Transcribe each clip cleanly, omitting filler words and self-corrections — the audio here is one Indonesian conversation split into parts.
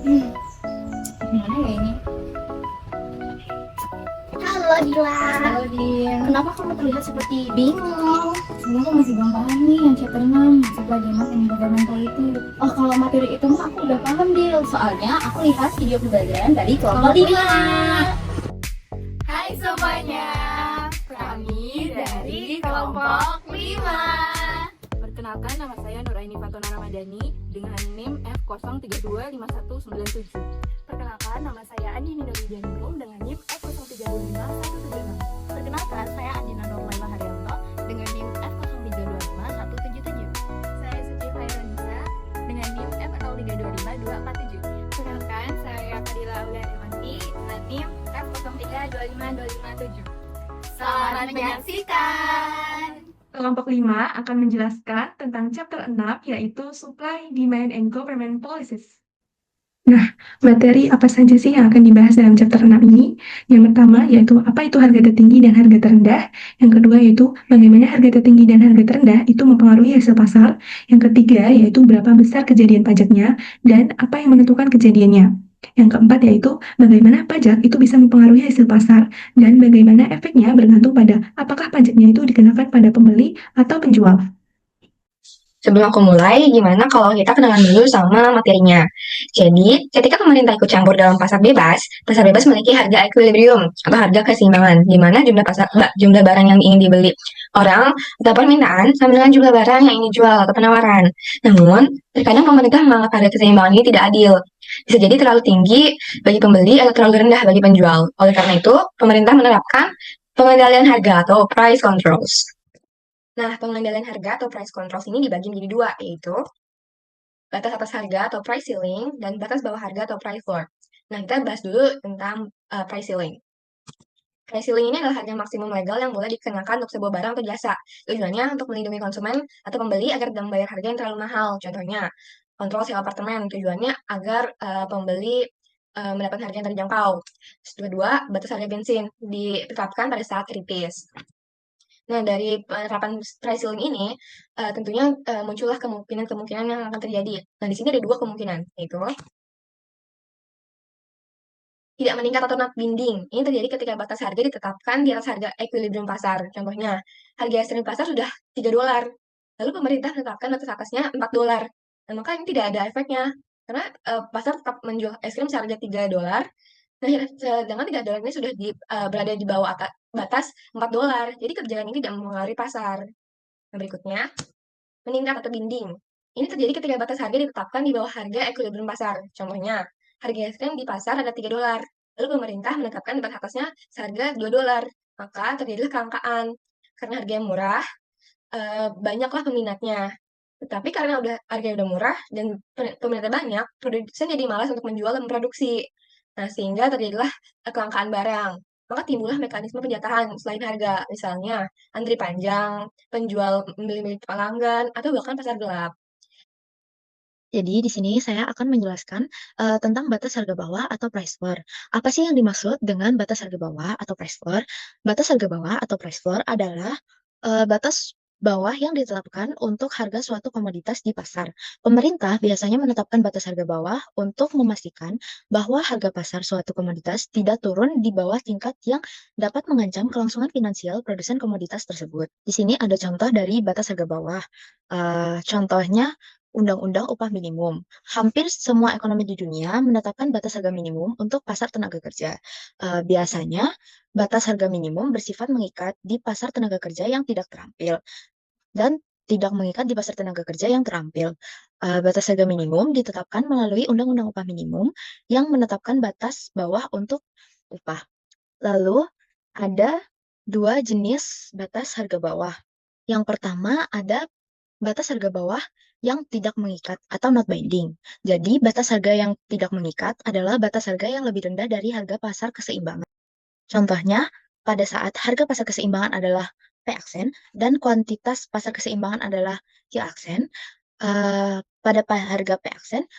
Gimana ya ini? Halo Dila. Halo Din. Kenapa kamu terlihat seperti bingung? Sebenarnya aku masih belum paham nih yang chapter 6 supply demand and government policy. Oh, kalau materi itu mah aku udah paham, Dil. Soalnya aku lihat video pembelajaran dari kelompok 5. Hai semuanya, kami dari kelompok 5. Perkenalkan, nama saya Nuraini Fatona Ramadhani dengan NIM F0325197. Perkenalkan, nama saya Andi Nindawidyaningrum dengan NIM F03251176. Perkenalkan, saya Andina Nurmaila Haryanto dengan NIM F0325 Saya Suci Khairanisa dengan NIM F0325247. Perkenalkan, saya Fadila Aulianiwanti dengan NIM F03252557. Selamat menyaksikan! Kelompok 5 akan menjelaskan tentang chapter 6 yaitu Supply, Demand, and Government Policies. Nah, materi apa saja sih yang akan dibahas dalam chapter 6 ini? Yang pertama yaitu apa itu harga tertinggi dan harga terendah. Yang kedua yaitu bagaimana harga tertinggi dan harga terendah itu mempengaruhi hasil pasar. Yang ketiga yaitu berapa besar kejadian pajaknya dan apa yang menentukan kejadiannya. Yang keempat yaitu bagaimana pajak itu bisa mempengaruhi hasil pasar dan bagaimana efeknya bergantung pada apakah pajaknya itu dikenakan pada pembeli atau penjual. Sebelum aku mulai, gimana kalau kita kenalan dulu sama materinya? Jadi, ketika pemerintah ikut campur dalam pasar bebas memiliki harga equilibrium atau harga keseimbangan, di mana jumlah barang yang ingin dibeli orang atau permintaan sama dengan jumlah barang yang ingin dijual atau penawaran. Namun, terkadang pemerintah menganggap harga keseimbangan ini tidak adil. Bisa jadi terlalu tinggi bagi pembeli atau terlalu rendah bagi penjual. Oleh karena itu, pemerintah menerapkan pengendalian harga atau price controls. Nah, pengendalian harga atau price controls ini dibagi menjadi dua, yaitu batas atas harga atau price ceiling dan batas bawah harga atau price floor. Nah, kita bahas dulu tentang price ceiling. Price ceiling ini adalah harga maksimum legal yang boleh dikenakan untuk sebuah barang atau jasa. Tujuannya untuk melindungi konsumen atau pembeli agar tidak membayar harga yang terlalu mahal. Contohnya, kontrol sewa apartemen. Tujuannya agar pembeli mendapat harga yang terjangkau. Kedua, batas harga bensin ditetapkan pada saat kritis. Nah, dari penerapan price ceiling ini, tentunya muncullah kemungkinan-kemungkinan yang akan terjadi. Nah, di sini ada dua kemungkinan, yaitu tidak meningkat atau not binding. Ini terjadi ketika batas harga ditetapkan di atas harga equilibrium pasar. Contohnya, harga ekstrim pasar sudah $3, lalu pemerintah menetapkan batas atasnya $4. Nah, maka ini tidak ada efeknya, karena pasar tetap menjual es krim seharga $3. Nah, sedangkan $3 ini sudah berada di bawah batas $4. Jadi kebijakan ini tidak mempengaruhi pasar. Nah, berikutnya, meningkat atau binding. Ini terjadi ketika batas harga ditetapkan di bawah harga equilibrium pasar. Contohnya, harga es krim di pasar ada $3. Lalu pemerintah menetapkan batas atasnya seharga $2. Maka terjadilah kelangkaan. Karena harganya murah, banyaklah peminatnya. Tetapi karena harganya udah murah dan peminatnya banyak, produsen jadi malas untuk menjual dan memproduksi. Nah, sehingga terjadilah kelangkaan barang. Maka timbullah mekanisme penjatahan selain harga, misalnya antri panjang, penjual membeli milik pelanggan, atau bahkan pasar gelap. Jadi di sini saya akan menjelaskan tentang batas harga bawah atau price floor. Apa sih yang dimaksud dengan batas harga bawah atau price floor? Batas harga bawah atau price floor adalah batas bawah yang ditetapkan untuk harga suatu komoditas di pasar. Pemerintah biasanya menetapkan batas harga bawah untuk memastikan bahwa harga pasar suatu komoditas tidak turun di bawah tingkat yang dapat mengancam kelangsungan finansial produsen komoditas tersebut. Di sini ada contoh dari batas harga bawah. Contohnya Undang-Undang Upah Minimum. Hampir semua ekonomi di dunia menetapkan batas harga minimum untuk pasar tenaga kerja. Biasanya, batas harga minimum bersifat mengikat di pasar tenaga kerja yang tidak terampil dan tidak mengikat di pasar tenaga kerja yang terampil. Batas harga minimum ditetapkan melalui Undang-Undang Upah Minimum yang menetapkan batas bawah untuk upah. Lalu, ada dua jenis batas harga bawah. Yang pertama ada batas harga bawah yang tidak mengikat atau not binding. Jadi, batas harga yang tidak mengikat adalah batas harga yang lebih rendah dari harga pasar keseimbangan. Contohnya, pada saat harga pasar keseimbangan adalah P aksen dan kuantitas pasar keseimbangan adalah Q aksen, pada harga P aksen,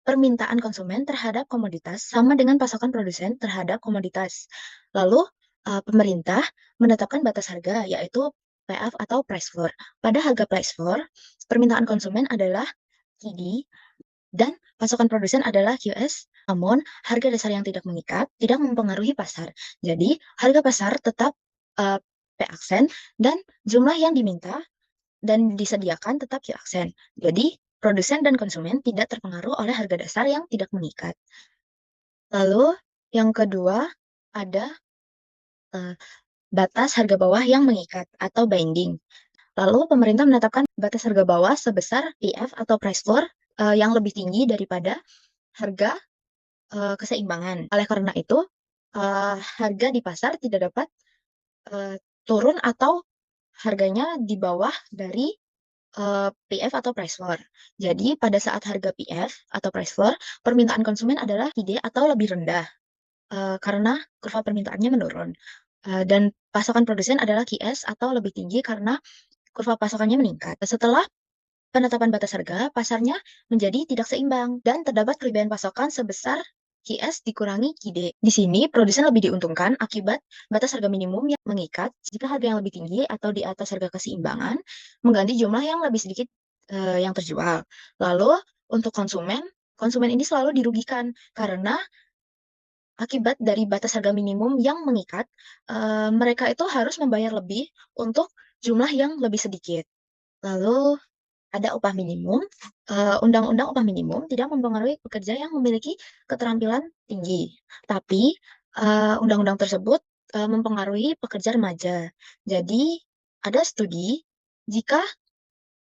permintaan konsumen terhadap komoditas sama dengan pasokan produsen terhadap komoditas. Lalu, pemerintah menetapkan batas harga, yaitu PF atau price floor. Pada harga price floor, permintaan konsumen adalah QD Dan pasokan produsen adalah QS, namun harga dasar yang tidak mengikat tidak mempengaruhi pasar. Jadi, harga pasar tetap P aksen dan jumlah yang diminta dan disediakan tetap Q aksen. Jadi, produsen dan konsumen tidak terpengaruh oleh harga dasar yang tidak mengikat. Lalu, yang kedua ada batas harga bawah yang mengikat atau binding. Lalu, pemerintah menetapkan batas harga bawah sebesar PF atau price floor yang lebih tinggi daripada harga keseimbangan. Oleh karena itu, harga di pasar tidak dapat turun atau harganya di bawah dari PF atau price floor. Jadi, pada saat harga PF atau price floor, permintaan konsumen adalah ide atau lebih rendah karena kurva permintaannya menurun. Dan pasokan produsen adalah QS atau lebih tinggi karena kurva pasokannya meningkat. Setelah penetapan batas harga, pasarnya menjadi tidak seimbang dan terdapat kelebihan pasokan sebesar QS dikurangi QD. Di sini, produsen lebih diuntungkan akibat batas harga minimum yang mengikat jika harga yang lebih tinggi atau di atas harga keseimbangan mengganti jumlah yang lebih sedikit yang terjual. Lalu, untuk konsumen, konsumen ini selalu dirugikan karena akibat dari batas harga minimum yang mengikat, mereka itu harus membayar lebih untuk jumlah yang lebih sedikit. Lalu ada upah minimum. Undang-undang upah minimum tidak mempengaruhi pekerja yang memiliki keterampilan tinggi, tapi undang-undang tersebut mempengaruhi pekerja remaja. Jadi, ada studi jika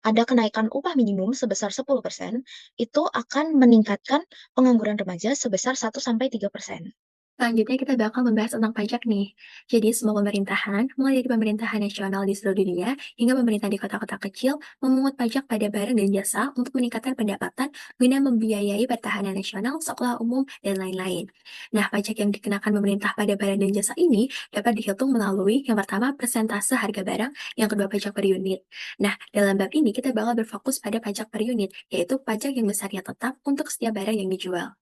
ada kenaikan upah minimum sebesar 10%, itu akan meningkatkan pengangguran remaja sebesar 1-3%. Selanjutnya kita bakal membahas tentang pajak nih. Jadi semua pemerintahan, mulai dari pemerintahan nasional di seluruh dunia hingga pemerintah di kota-kota kecil, memungut pajak pada barang dan jasa untuk meningkatkan pendapatan guna membiayai pertahanan nasional, sekolah umum, dan lain-lain. Nah, pajak yang dikenakan pemerintah pada barang dan jasa ini dapat dihitung melalui yang pertama persentase harga barang, yang kedua pajak per unit. Nah, dalam bab ini kita bakal berfokus pada pajak per unit, yaitu pajak yang besarnya tetap untuk setiap barang yang dijual.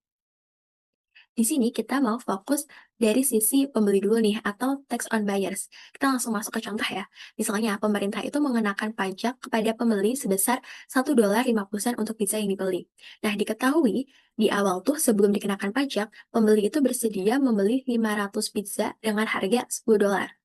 Di sini kita mau fokus dari sisi pembeli dulu nih, atau tax on buyers. Kita langsung masuk ke contoh ya. Misalnya, pemerintah itu mengenakan pajak kepada pembeli sebesar $1.50 untuk pizza yang dibeli. Nah, diketahui di awal tuh sebelum dikenakan pajak, pembeli itu bersedia membeli 500 pizza dengan harga $10.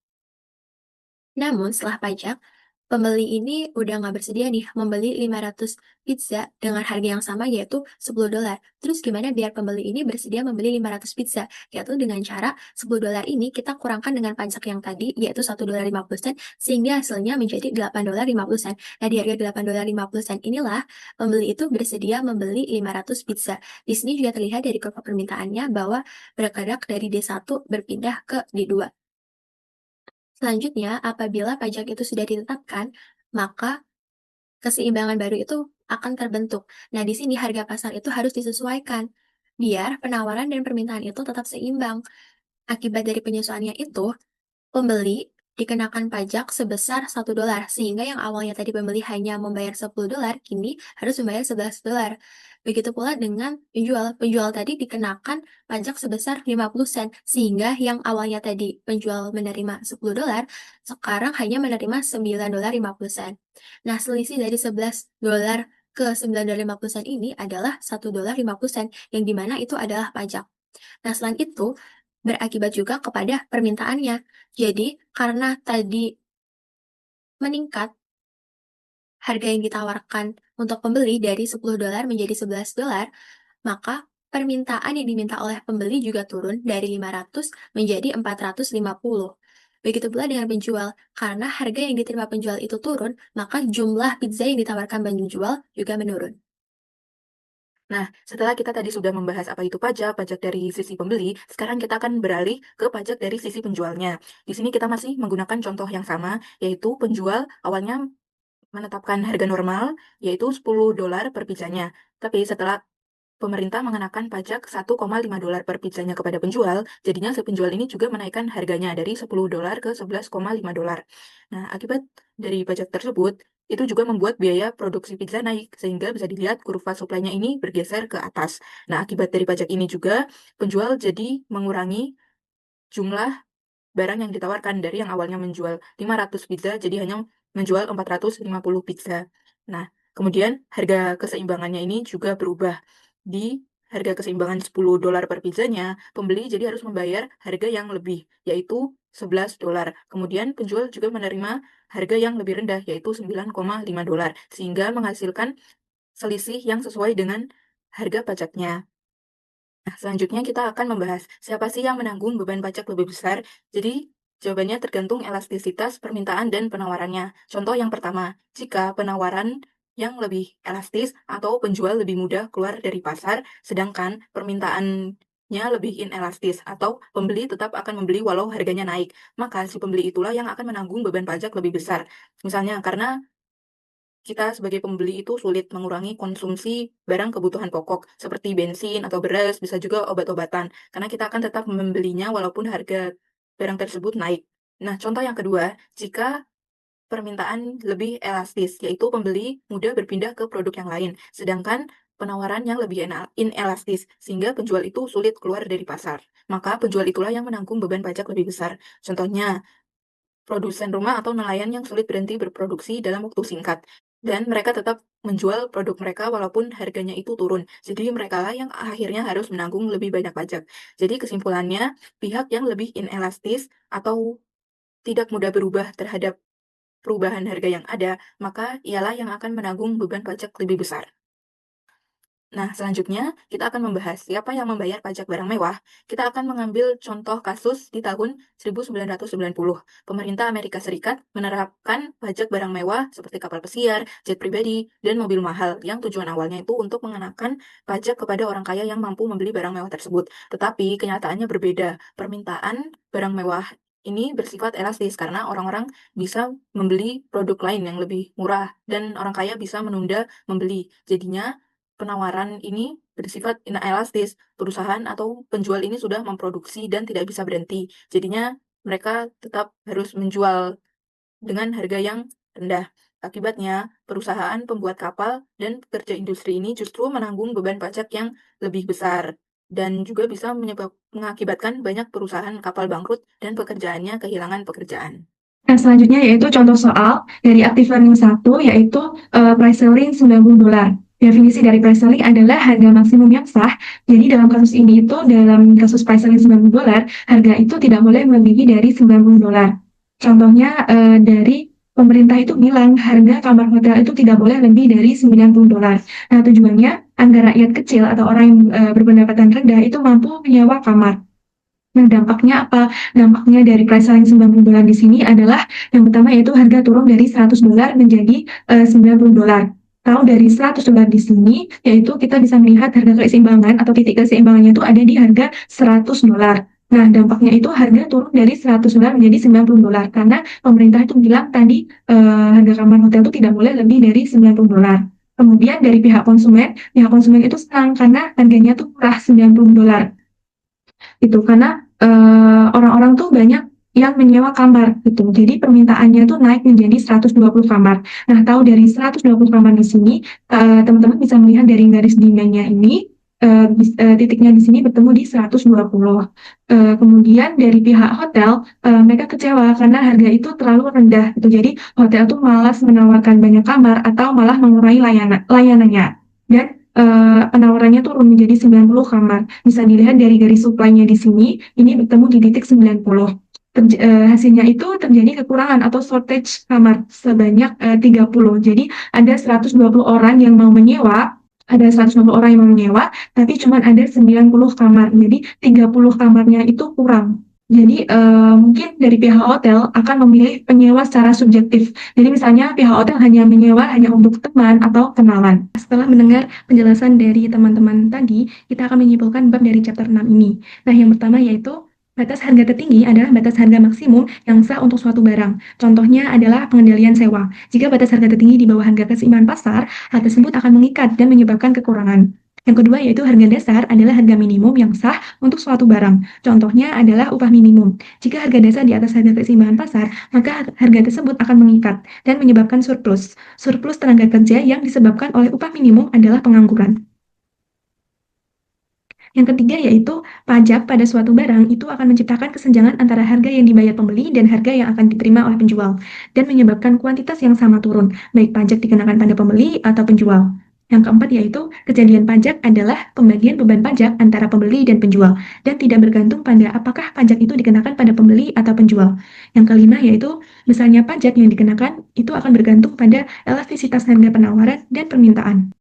Namun setelah pajak, pembeli ini udah nggak bersedia nih membeli 500 pizza dengan harga yang sama, yaitu $10. Terus gimana biar pembeli ini bersedia membeli 500 pizza? Yaitu dengan cara $10 ini kita kurangkan dengan pajak yang tadi, yaitu $1.50, sehingga hasilnya menjadi $8.50. Nah, di harga $8.50 inilah pembeli itu bersedia membeli 500 pizza. Di sini juga terlihat dari kurva permintaannya bahwa bergerak dari D1 berpindah ke D2. Selanjutnya, apabila pajak itu sudah ditetapkan, maka keseimbangan baru itu akan terbentuk. Nah, di sini harga pasar itu harus disesuaikan, biar penawaran dan permintaan itu tetap seimbang. Akibat dari penyesuaiannya itu, pembeli dikenakan pajak sebesar $1, sehingga yang awalnya tadi pembeli hanya membayar $10, kini harus membayar $11. Begitu pula dengan penjual. Penjual tadi dikenakan pajak sebesar 50 sen, sehingga yang awalnya tadi penjual menerima $10, sekarang hanya menerima $9.50. Nah, selisih dari $11 ke $9.50 ini adalah $1.50, yang dimana itu adalah pajak. Nah, selain itu, berakibat juga kepada permintaannya. Jadi, karena tadi meningkat harga yang ditawarkan untuk pembeli dari $10 menjadi $11, maka permintaan yang diminta oleh pembeli juga turun dari 500 menjadi 450. Begitu pula dengan penjual, karena harga yang diterima penjual itu turun, maka jumlah pizza yang ditawarkan penjual juga menurun. Nah, setelah kita tadi sudah membahas apa itu pajak, pajak dari sisi pembeli, sekarang kita akan beralih ke pajak dari sisi penjualnya. Di sini kita masih menggunakan contoh yang sama, yaitu penjual awalnya menetapkan harga normal, yaitu $10 per pizzanya. Tapi setelah pemerintah mengenakan pajak $1,5 per pizzanya kepada penjual, jadinya si penjual ini juga menaikkan harganya dari $10 ke $11,5. Nah, akibat dari pajak tersebut, itu juga membuat biaya produksi pizza naik, sehingga bisa dilihat kurva supply-nya ini bergeser ke atas. Nah, akibat dari pajak ini juga, penjual jadi mengurangi jumlah barang yang ditawarkan dari yang awalnya menjual 500 pizza, jadi hanya menjual 450 pizza. Nah, Kemudian harga keseimbangannya ini juga berubah. Di harga keseimbangan $10 per pizzanya, pembeli jadi harus membayar harga yang lebih, yaitu $11. Kemudian penjual juga menerima harga yang lebih rendah, yaitu $9,5, sehingga menghasilkan selisih yang sesuai dengan harga pajaknya. Nah, selanjutnya kita akan membahas siapa sih yang menanggung beban pajak lebih besar. Jadi, jawabannya tergantung elastisitas permintaan dan penawarannya. Contoh yang pertama, jika penawaran yang lebih elastis atau penjual lebih mudah keluar dari pasar, sedangkan permintaannya lebih inelastis atau pembeli tetap akan membeli walau harganya naik, maka si pembeli itulah yang akan menanggung beban pajak lebih besar. Misalnya, karena kita sebagai pembeli itu sulit mengurangi konsumsi barang kebutuhan pokok seperti bensin atau beras, bisa juga obat-obatan, karena kita akan tetap membelinya walaupun harga barang tersebut naik. Nah, contoh yang kedua, jika permintaan lebih elastis, yaitu pembeli mudah berpindah ke produk yang lain, sedangkan penawaran yang lebih inelastis, sehingga penjual itu sulit keluar dari pasar. Maka penjual itulah yang menanggung beban pajak lebih besar. Contohnya, produsen rumah atau nelayan yang sulit berhenti berproduksi dalam waktu singkat. Dan mereka tetap menjual produk mereka walaupun harganya itu turun. Jadi mereka lah yang akhirnya harus menanggung lebih banyak pajak. Jadi kesimpulannya, pihak yang lebih inelastis atau tidak mudah berubah terhadap perubahan harga yang ada, maka ialah yang akan menanggung beban pajak lebih besar. Nah, selanjutnya kita akan membahas siapa yang membayar pajak barang mewah. Kita akan mengambil contoh kasus di tahun 1990. Pemerintah Amerika Serikat menerapkan pajak barang mewah seperti kapal pesiar, jet pribadi, dan mobil mahal yang tujuan awalnya itu untuk mengenakan pajak kepada orang kaya yang mampu membeli barang mewah tersebut. Tetapi kenyataannya berbeda. Permintaan barang mewah ini bersifat elastis karena orang-orang bisa membeli produk lain yang lebih murah dan orang kaya bisa menunda membeli. Jadinya penawaran ini bersifat inelastis. Perusahaan atau penjual ini sudah memproduksi dan tidak bisa berhenti. Jadinya mereka tetap harus menjual dengan harga yang rendah. Akibatnya, perusahaan pembuat kapal dan pekerja industri ini justru menanggung beban pajak yang lebih besar dan juga bisa mengakibatkan banyak perusahaan kapal bangkrut dan pekerjaannya kehilangan pekerjaan. Nah, selanjutnya yaitu contoh soal dari Active Learning 1, yaitu price selling $90. Definisi dari price selling adalah harga maksimum yang sah. Jadi dalam kasus ini itu, dalam kasus price selling $90, harga itu tidak boleh melebihi dari $90. Contohnya dari pemerintah itu bilang harga kamar hotel itu tidak boleh lebih dari $90. Nah, tujuannya agar rakyat kecil atau orang yang berpendapatan rendah itu mampu menyewa kamar. Nah, dampaknya apa? Dampaknya dari price selling $90 di sini adalah yang pertama yaitu harga turun dari $100 menjadi $90. Kalau dari $100 di sini, yaitu kita bisa melihat harga keseimbangan atau titik keseimbangannya itu ada di harga $100. Nah, dampaknya itu harga turun dari $100 menjadi $90 karena pemerintah itu bilang tadi harga kamar hotel itu tidak boleh lebih dari $90. Kemudian dari pihak konsumen itu senang karena harganya tuh murah $90. Itu karena orang-orang tuh banyak yang menyewa kamar gitu. Jadi permintaannya tuh naik menjadi 120 kamar. Nah, tahu dari 120 kamar di sini, teman-teman bisa melihat dari garis demand-nya ini, titiknya di sini bertemu di 120. Kemudian dari pihak hotel, mereka kecewa karena harga itu terlalu rendah gitu. Jadi hotel tuh malas menawarkan banyak kamar atau malah mengurangi layanannya. Dan penawarannya turun menjadi 90 kamar. Bisa dilihat dari garis supply-nya di sini, ini bertemu di titik 90. Hasilnya itu terjadi kekurangan atau shortage kamar sebanyak 30. Jadi ada 120 orang yang mau menyewa, tapi cuma ada 90 kamar. Jadi 30 kamarnya itu kurang. Jadi mungkin dari pihak hotel akan memilih penyewa secara subjektif. Jadi misalnya pihak hotel hanya menyewa hanya untuk teman atau kenalan. Setelah mendengar penjelasan dari teman-teman tadi, kita akan menyimpulkan bab dari chapter 6 ini. Nah, yang pertama yaitu batas harga tertinggi adalah batas harga maksimum yang sah untuk suatu barang. Contohnya adalah pengendalian sewa. Jika batas harga tertinggi di bawah harga keseimbangan pasar, hal tersebut akan mengikat dan menyebabkan kekurangan. Yang kedua yaitu harga dasar adalah harga minimum yang sah untuk suatu barang. Contohnya adalah upah minimum. Jika harga dasar di atas harga keseimbangan pasar, maka harga tersebut akan mengikat dan menyebabkan surplus. Surplus tenaga kerja yang disebabkan oleh upah minimum adalah pengangguran. Yang ketiga yaitu pajak pada suatu barang itu akan menciptakan kesenjangan antara harga yang dibayar pembeli dan harga yang akan diterima oleh penjual dan menyebabkan kuantitas yang sama turun, baik pajak dikenakan pada pembeli atau penjual. Yang keempat yaitu kejadian pajak adalah pembagian beban pajak antara pembeli dan penjual dan tidak bergantung pada apakah pajak itu dikenakan pada pembeli atau penjual. Yang kelima yaitu besarnya pajak yang dikenakan itu akan bergantung pada elastisitas harga penawaran dan permintaan.